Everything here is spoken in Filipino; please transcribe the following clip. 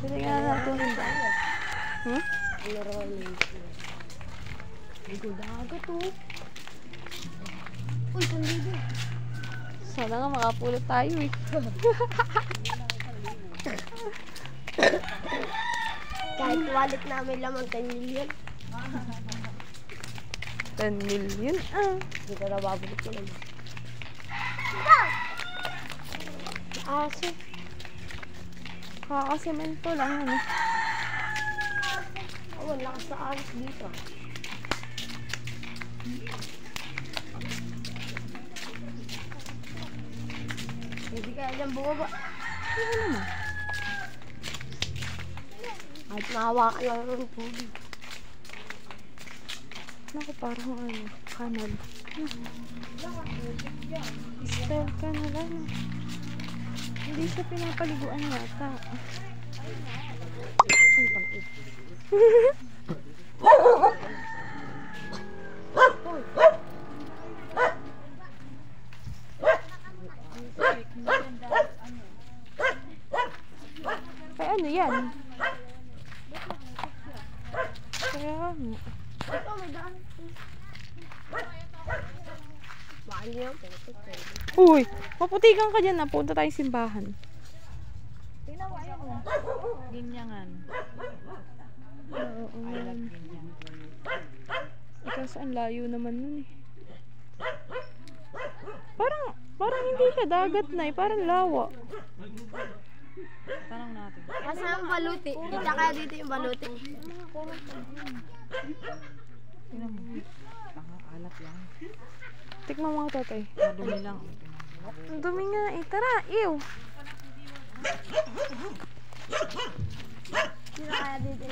Pwede nga natin yung dagat. Hmm? Ay, dagat oh. Uy, pandigo. Sana nga makapulot tayo eh. Kahit wallet namin lamang 10 million. 10 million ah. Hindi ko nababalik ko lang. Aso. Kakasemento lang ano. Oh, wala ka sa alis dito. Hindi kaya dyan bumaba. Ano naman? Kahit mahawakan lang ng tubig. Naku, parang ano, kanal. Style kanal ano. Hindi siya pinapaliguan yata. Ay ano yan? Kaya ano? Ito, may daan. Bakal niyo? Uy, maputikan ka dyan na. Punta tayong simbahan. Tingnan mo, ayun mo. Ginyangan. Oo. I love ginyan. Ikaw saan layo naman nun eh. Parang hindi ka dagat na eh. Parang lawa. Tanong natin. Asa ang baluti? Kita kaya dito yung baluti. Tingnan mo. Tanga, alat lang. Tikman mo nga tatay. Madumi lang. Ang dumi nga eh. Tara, ew. Kita kaya dito